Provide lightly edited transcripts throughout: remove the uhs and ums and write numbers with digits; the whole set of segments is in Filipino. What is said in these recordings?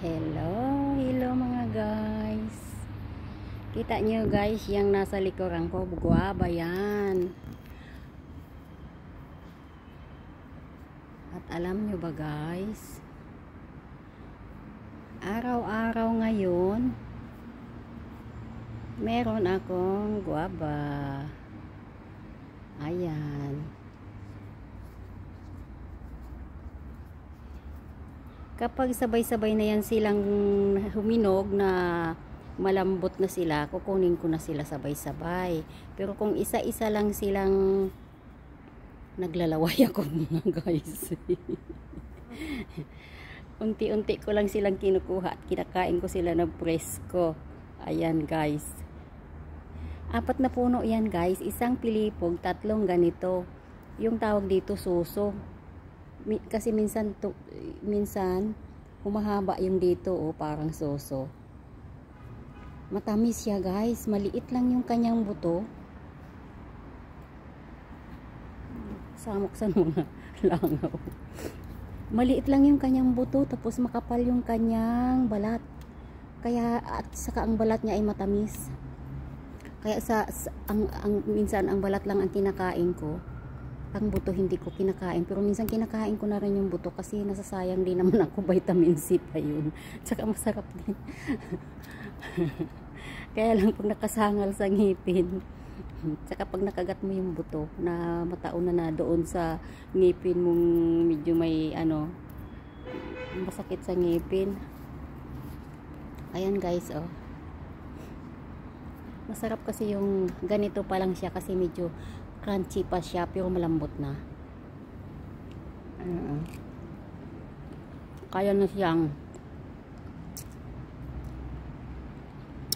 Hello mga guys. Kita nyo guys, yung nasa likuran ko, guwaba yan. At alam nyo ba guys, araw-araw ngayon, meron akong guwaba. Ayan. Kapag sabay-sabay na yan silang huminog na malambot na sila, kukunin ko na sila sabay-sabay. Pero kung isa-isa lang silang naglalaway ako mga guys. Unti-unti ko lang silang kinukuha at kinakain ko sila ng presko. Ayan guys. 4 na puno yan guys. Isang pilipog, 3 ganito. Yung tawag dito suso. Kasi minsan humahaba yung dito parang soso. Matamis siya guys, maliit lang yung kanyang buto. Samok-san mga langaw. Maliit lang yung kanyang buto, tapos makapal yung kanyang balat. Kaya at saka ang balat niya ay matamis. Kaya minsan ang balat lang ang kinakain ko. Ang buto hindi ko kinakain, pero minsan kinakain ko na rin yung buto kasi nasasayang din naman ako, vitamin C pa yun. Tsaka masarap din. Kaya lang pag nakasangal sa ngipin, tsaka pag nakagat mo yung buto na mataon na doon sa ngipin mong medyo may masakit sa ngipin. Ayan guys, masarap kasi yung ganito pa lang siya kasi medyo crunchy pa siya pero malambot na. Kaya na siyang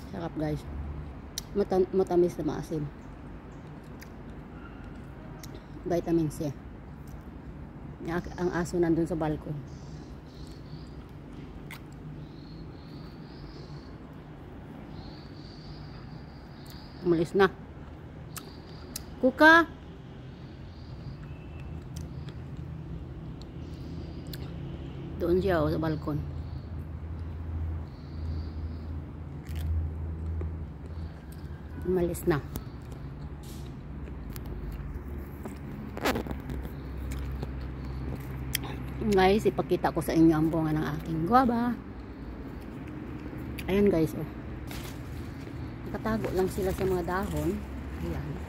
sarap guys. Matamis na maasim. Vitamin C. Ang aso nandun sa balkon. Umalis na. Kuka. Doon siya sa balkon. Umalis na. Guys, ipakita ko sa inyo ang bunga ng aking guwaba. Ayan guys, nakatago lang sila sa mga dahon. Ayan.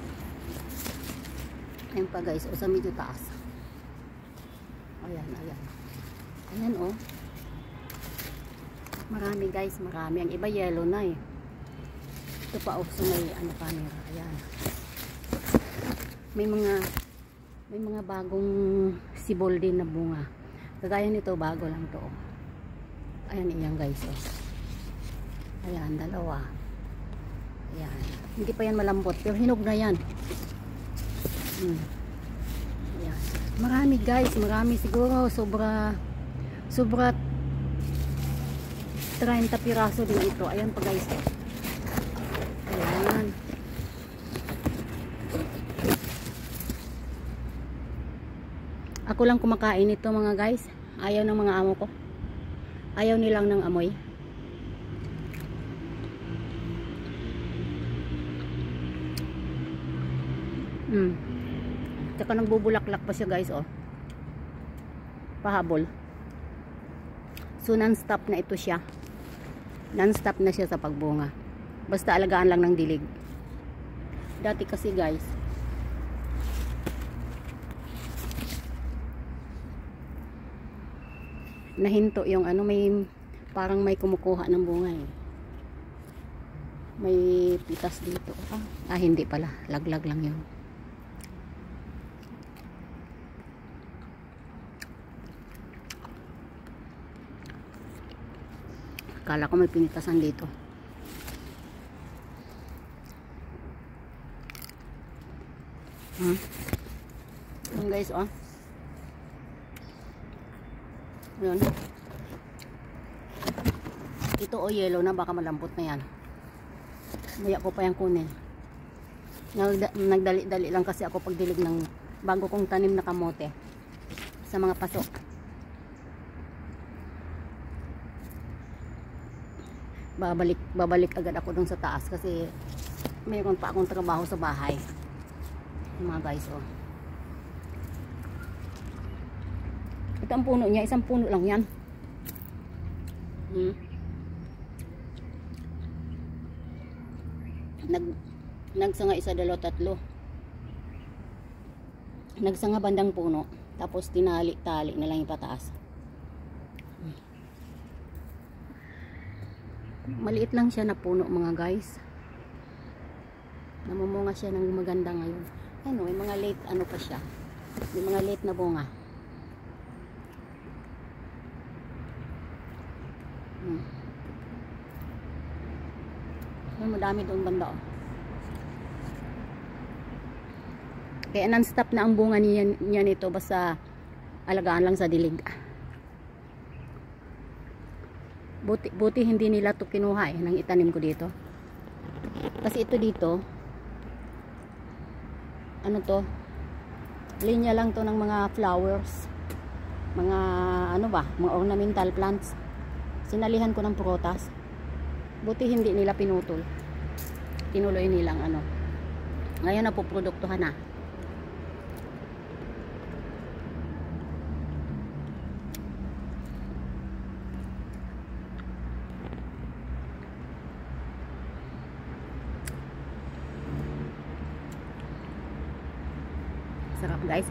Ayan pa guys, sa medyo taas. Ayan. Ayan marami guys, marami. Ang iba yellow na Ito pa sa may camera. Ayan. May mga bagong sibol din na bunga. Kagaya nito, bago lang to. Ayan guys. Ayan, 2. Ayan. Hindi pa yan malambot, pero hinog na yan. Ayan. Marami guys, marami siguro, sobra 30 piraso din ito. Ayan pa guys. Ayan. Ako lang kumakain ito mga guys. Ayaw ng mga amo ko. Ayaw nilang ng amoy. Tsaka nagbubulaklak pa siya guys pahabol. So non-stop na ito siya. Non-stop na siya sa pagbunga. Basta alagaan lang ng dilig. Dati kasi guys, nahinto yung parang may kumukuha ng bunga May pitas dito. Hindi pala. Laglag lang yun. Kala ko may pinitasan dito. Ayan guys, Ayan. Ito yellow na, baka malambot na yan. Maya ko pa yan kunin. Nagdali-dali lang kasi ako pagdilig ng bago kong tanim na kamote sa mga pasok. babalik agad ako dun sa taas kasi mayroon pa akong trabaho sa bahay. Mga guys, oh. Ito ang puno niya, isang puno lang yan. Nagsanga isa, dalawa, tatlo. Nagsanga bandang puno, tapos tinali-tali na lang ipataas. Maliit lang siya na puno mga guys. Namumunga siya ng maganda ngayon. Ano, may mga late ano pa siya. May mga late na bunga. May madami doon banda, oh. Kaya non-stop na ang bunga niya nito, basta alagaan lang sa dilig. Buti hindi nila to kinuha nang itanim ko dito. Kasi ito dito, ano to, linya lang to ng mga flowers, mga ano ba, mga ornamental plants. Sinalihan ko ng prutas. Buti hindi nila pinutol, tinuloy nilang ano. Ngayon na po produktuhan na. Sarap guys.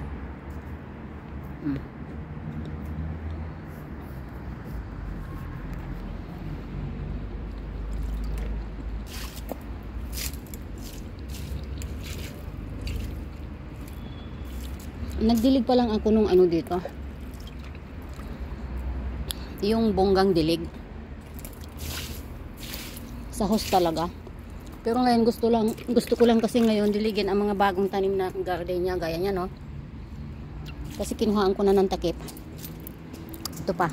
Nagdilig pa lang ako nung ano dito, yung bonggang dilig sa host talaga. Pero ngayon gusto ko lang kasi ngayon diligin ang mga bagong tanim na gardenia gaya niya, no? Kasi kinuhaan ko na ng takip. Ito pa.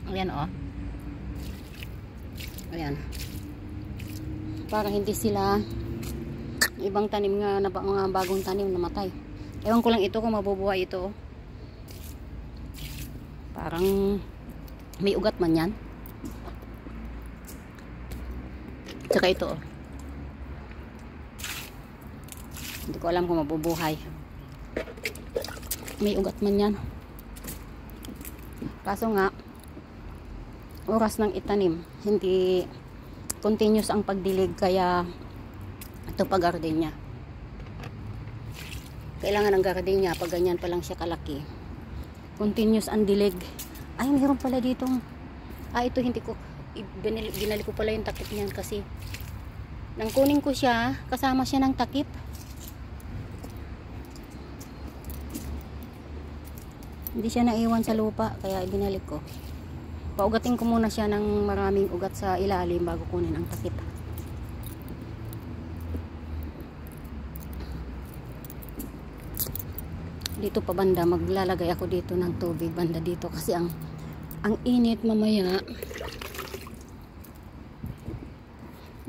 Ayan, oh. Ayan. Para hindi sila ibang tanim nga na mga bagong tanim namatay. Ewan ko lang ito kung mabubuhay ito, oh. Parang may ugat man yan. Tsaka ito, oh. Hindi ko alam kung mabubuhay. May ugat man yan. Kaso nga, oras ng itanim, hindi continuous ang pagdilig, kaya ito pa gardenia. Kailangan ng gardenia pag ganyan pa lang siya kalaki, continuous ang dilig. Ay, mayroon pala ditong, ito hindi ko binali ko pala yung takip niyan kasi nang kunin ko siya, kasama siya ng takip. Hindi siya naiwan sa lupa, kaya ibinalik ko. Paugatin ko muna siya ng maraming ugat sa ilalim bago kunin ang takip. Dito pa banda, maglalagay ako dito ng tubig banda dito kasi ang init mamaya.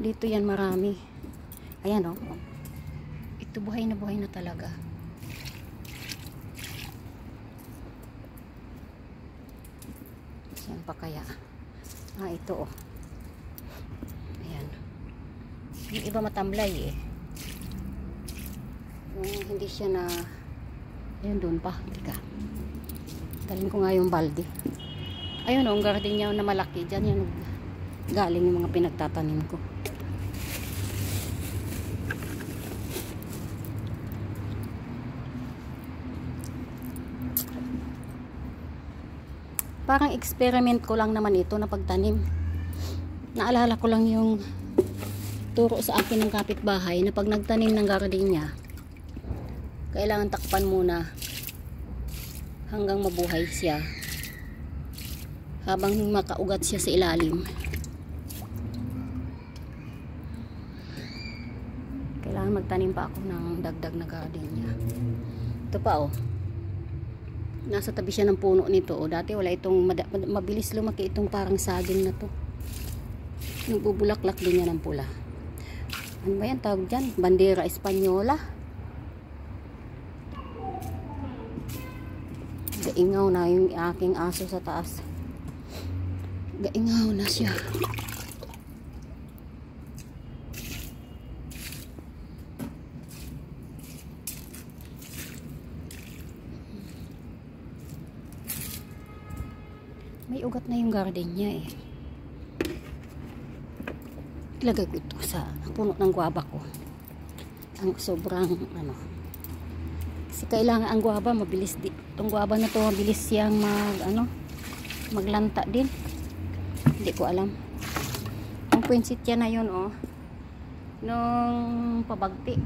Dito yan marami. Ayan, oh. Ito buhay na talaga. Saan pa kaya? Ito, oh. Ayan. Yung iba matamlay, eh. Yung hindi siya na, ayun, doon pa. Teka. Talin ko nga yung balde. Ayun, oh, ang gardenia na malaki. Diyan yan galing yung mga pinagtatanim ko. Parang experiment ko lang naman ito na pagtanim. Naalala ko lang yung turo sa akin ng kapitbahay na pag nagtanim ng gardenia, kailangan takpan muna hanggang mabuhay siya habang makaugat siya sa ilalim. Kailangan magtanim pa ako ng dagdag na gardenia. Ito pa, oh. Nasa tabi siya ng puno nito, oh. Dati wala itong mabilis lumaki itong parang saging na to. Nagbubulaklak din yan ng pula. Ano ba yan tawag dyan? Bandera Espanyola. Gaingaw na yung aking aso sa taas. Gaingaw na siya. May ugat na yung garden niya eh. Ilagay ko ito sa puno ng guava ko. Ang sobrang ano. Kasi kailangan ang guava mabilis din. Itong guava na to mabilis siyang maglanta din. Hindi ko alam. Ang poinsettia na yun oh. Nung pabagti.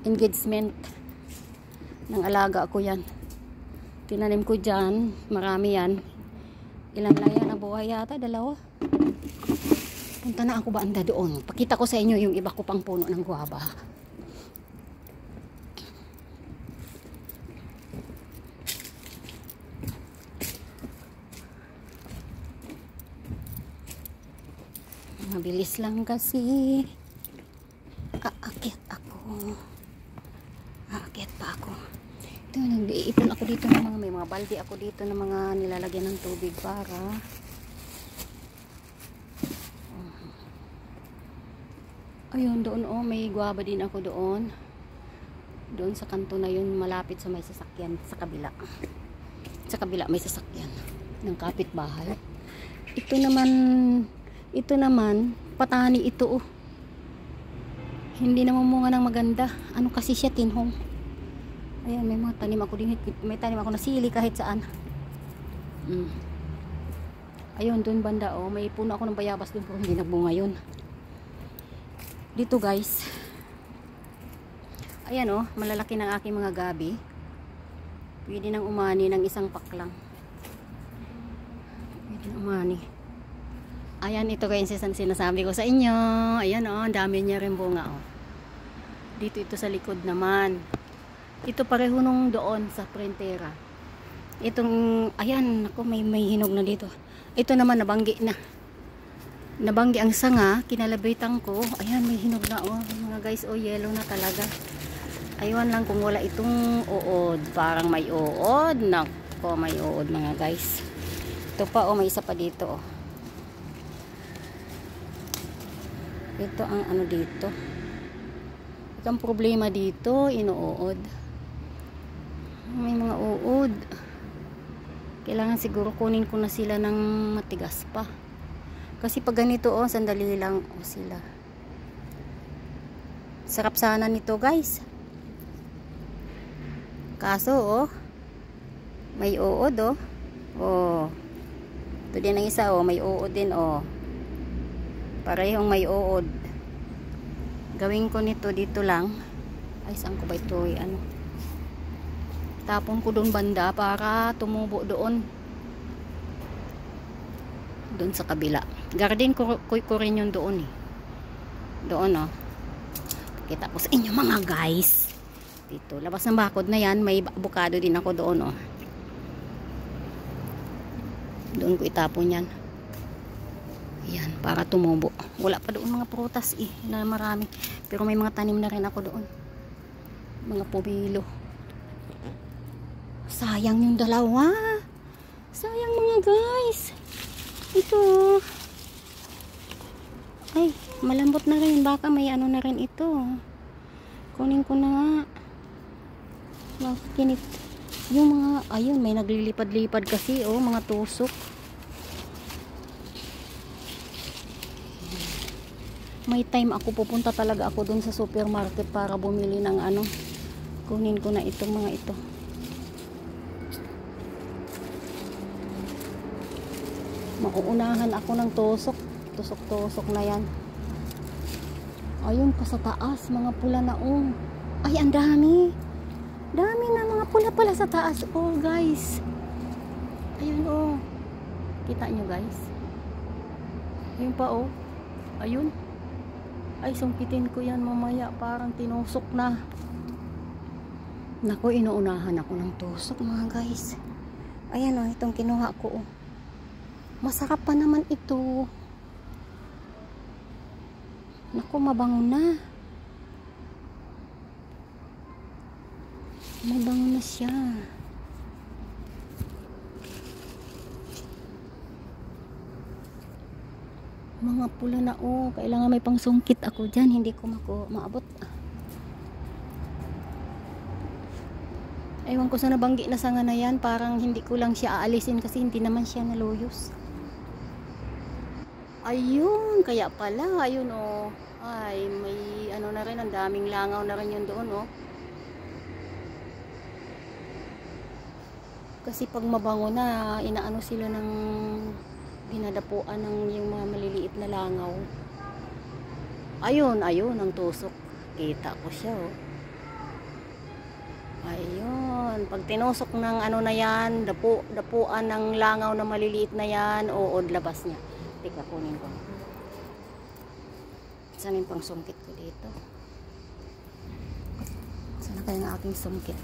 Engagement. Ng alaga ko yan. Tinanim ko dyan. Marami yan. Ilan lang yan ang buhay yata? 2. Punta na ako banda doon. Pakita ko sa inyo yung iba ko pang puno ng guava. Mabilis lang kasi. Aakyat ako. Aakyat pa ako. Ito, nag-iipon ako dito ng may mga balde ako dito ng mga nilalagyan ng tubig para ayun doon oh, may guava din ako doon. Doon sa kanto na yun, malapit sa may sasakyan sa kabila. Sa kabila may sasakyan ng kapitbahay. Ito naman patani ito oh. Hindi naman munga ng maganda. Ano kasi siya, tinhong. Ayan, may mga tanim ako din. May tanim ako na sili kahit saan. Ayun, doon banda oh. May puno ako ng bayabas doon pero hindi nagbunga yun. Dito guys. Ayan oh, malalaki ng aking mga gabi. Pwede nang umani ng isang paklang. Pwede nang umani. Ayan, ito guys ang sinasabi ko sa inyo. Ayan oh, ang dami niya rin bunga oh. Dito ito sa likod naman. Ito pareho nung doon sa printera. Itong, ayan, ako may hinog na dito. Ito naman nabanggi na. Nabanggi ang sanga, kinalabitan ko. Ayan, may hinog na oh. Mga guys, oh, yellow na talaga. Ayun lang kung wala itong uod. Parang may uod. Nako, may uod mga guys. Ito pa oh, may isa pa dito oh. Ito ang ano dito. Ito ang problema dito, inuod. May mga uod. Kailangan siguro kunin ko na sila ng matigas pa. Kasi pag ganito oh, sandali lang oh sila. Sarap sana nito guys. Kaso oh, may uod oh. Oh. Ito din ang isa oh, may uod din oh. Parehong may uod. Gawin ko nito dito lang. Ay, saan ko ba ito? Ano? Tapon ko doon banda para tumubo doon. Doon sa kabila. Garden ko rin yun doon eh. Doon oh. Kita ko sa inyo mga guys. Dito. Labas ng bakod na yan. May avocado din ako doon oh. Doon ko itapon yan. Yan, para tumubo. Wala pa doon mga prutas eh, na marami. Pero may mga tanim na rin ako doon. Mga pumilo. Sayang yung dalawa. Sayang mga guys. Ito. Ay, malambot na rin. Baka may ano na rin ito. Kunin ko na nga. Makinit. Yung mga, ayun, may naglilipad-lipad kasi, oh, mga tusok. May time ako pupunta talaga ako dun sa supermarket para bumili ng ano. Kunin ko na itong mga ito. Mauunahan ako ng tusok. Tusok-tusok na yan. Ayun pa sa taas, mga pula na oh. Ay, ang dami. Dami na mga pula pala sa taas. Oh, guys. Ayun oh. Kita nyo guys. Ayun pa oh. Ayun. Ay, sungkitin ko yan mamaya. Parang tinusok na. Naku, inuunahan ako ng tusok mga guys. Ayan o, itong kinuha ko. Masarap pa naman ito. Naku, mabango na. Mabango na siya. Mga pula na oh. Kailangan may pangsungkit ako dyan. Hindi ko maabot. Ewan ko sa nabanggi na sanga na yan. Parang hindi ko lang siya aalisin kasi hindi naman siya naluyos. Ayun. Kaya pala. Ayun oh. Ay may ano na rin. Ang daming langaw na rin yun doon oh. Kasi pag mabango na, inaano sila ng dinadapuan ng yung mga maliliit na langaw. Ayun, ayun ang tusok. Kita ko siya oh. Ayun, pag tinusok ng ano na yan, dapuan ng langaw na maliliit na yan, uod labas niya. Tika, kunin ko. Saan yung pang sungkit ko dito? Saan kaya ng aking sungkit?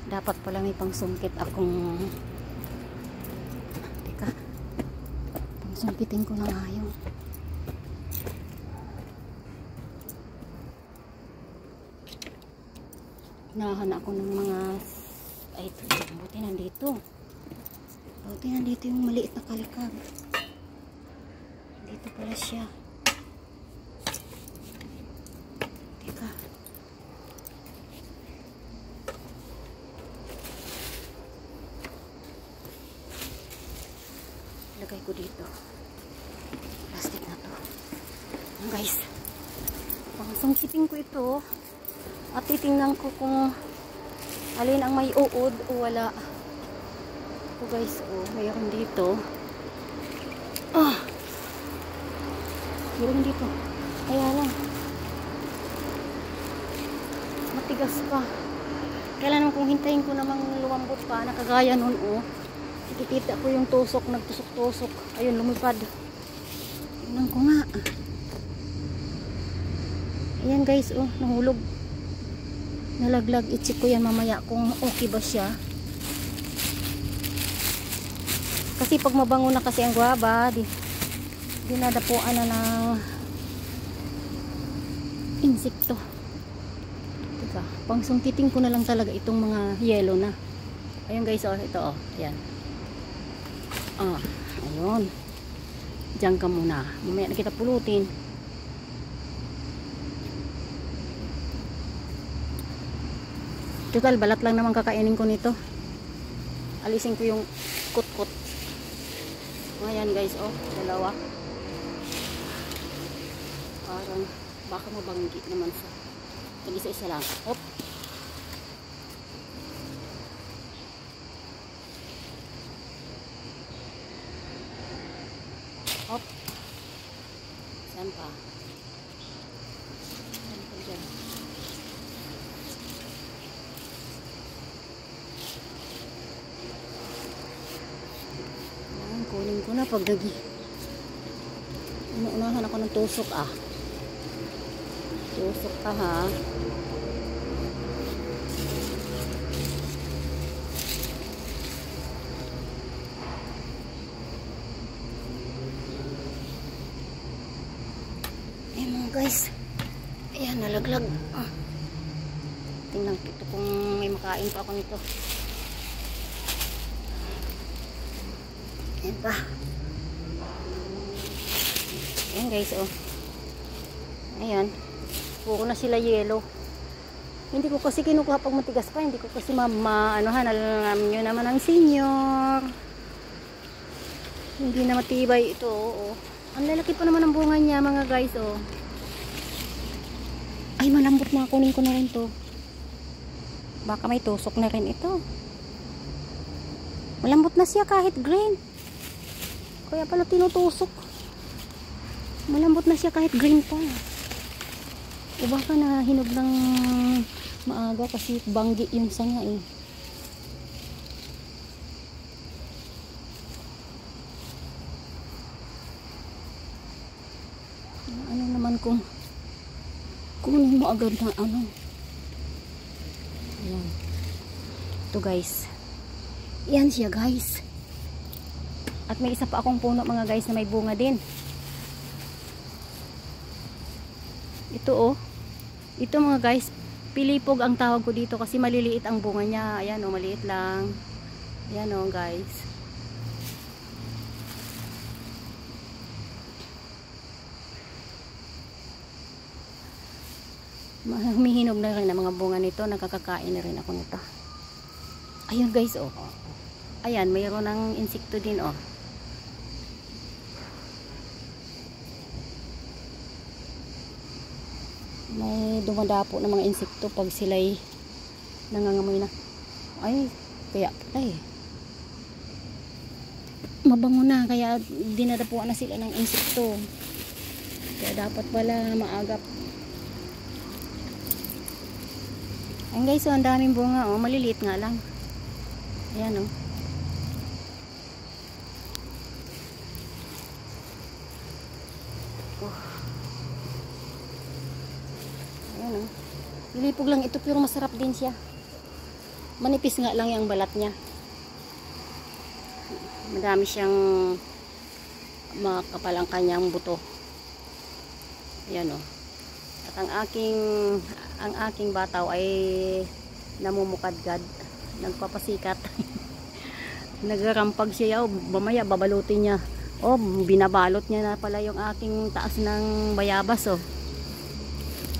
Dapat pala may pang sungkit akong sungkitin ko na nga yun. Nahan ako ng mga ay ito, buti nandito yung maliit na kalikag. Dito pala siya. Teka, lagay ko dito plastic na to guys. Pangsungkitin ko ito at titingnan ko kung alin ang may uod o wala. Ito guys oh, mayroon dito mayroon dito, kaya lang matigas pa. Kailan kung hintayin ko namang lumambot pa na kagaya nun oh. Nakikita ko yung tusok, nagtusok-tusok. Ayun, lumipad. Tingnan ko nga. Ayan guys, oh, nahulog. Nalaglag. I-check ko yan mamaya kung okay ba siya. Kasi pag mabango na kasi ang guava, dinadapuan na ng insekto. Teka, pangsungkitin ko na lang talaga itong mga yellow na. Ayun guys, oh, ito oh. Ayan. Ayun. Diyan ka muna. Mamaya na kita pulutin. Total, balat lang naman kakainin ko nito. Alisin ko yung kut-kut. Ayan guys, oh. Dalawa. Parang baka mabanggi naman sa isa-isa lang. Hop. Hop. Saan pa? Saan pa dyan? Ayan, kunin ko na pag nagi. Unahan ako ng tusok ah. Tusok ka ha. Guys, ayan, nalaglag. Tingnan ko ito kung may makain pa ako nito. Ayan pa. Ayan guys, oh. Ayan, puro na sila yellow. Hindi ko kasi kinukuha pag matigas pa. Hindi ko kasi anuhan, alam nyo naman ang senior. Hindi na matibay ito, oh. Ang lalaki pa naman ang bunga niya mga guys, oh. Ay, malambot na. Kunin ko na rin to. Baka may tusok na rin ito. Malambot na siya kahit green. Kaya pala tinutusok. Malambot na siya kahit green pa. O baka na hinog ng maaga kasi banggi yung sanga eh. Ano naman kung kunin mo agad na ano. Ayan. Ito guys. Yan siya guys. At may isa pa akong puno mga guys na may bunga din. Ito oh. Ito mga guys, pilipog ang tawag ko dito kasi maliliit ang bunga niya. Ayan oh, maliit lang. Ayan oh guys. Humihinog na rin ang mga bunga nito. Nakakakain na rin ako nito. Ayun guys, oh. Ayan, mayroon ng insekto din, oh. May dumadapo ng mga insekto pag sila'y nangangamoy na. Ay, kaya pala eh. Mabango na, kaya dinadapuan na sila ng insekto. Kaya dapat pala maagap. Ayan guys, so ang daming bunga, oh. Maliliit nga lang. Ayan, oh. Ayan, oh. Nilipog lang ito pero masarap din siya. Manipis nga lang yung balat niya. Madami siyang makapal ang kanyang buto. Ayan, oh. At ang aking bataw ay namumukadgad, nagpapasikat. Nagrarampag siya, oh. Mamaya babalutin niya. Oh, binabalot niya na pala yung aking taas ng bayabas, oh.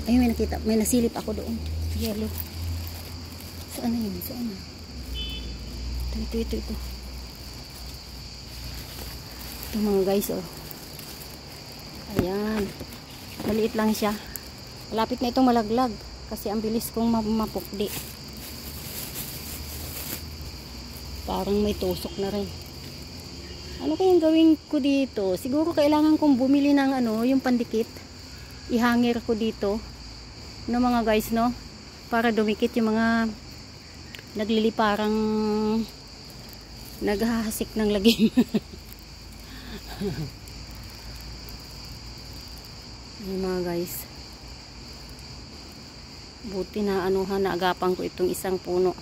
Ayun, may nakita, may nasilip ako doon. Yellow. Saan na yun? Saan na? Ito. Ito mga guys, oh. Ayan. Maliit lang siya. Malapit na itong malaglag. Kasi ang bilis kong mapukdi. Parang may tusok na rin. Ano kayang gawin ko dito? Siguro kailangan kong bumili ng yung pandikit. Ihangir ko dito. No mga guys, no? Para dumikit yung mga nagliliparang naghahasik ng lagim. Ayan mga guys. Buti na naagapan ko itong isang puno.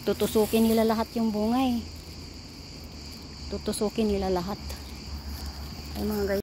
Tutusukin nila lahat yung bunga eh. Tutusukin nila lahat. Ayan mga guys.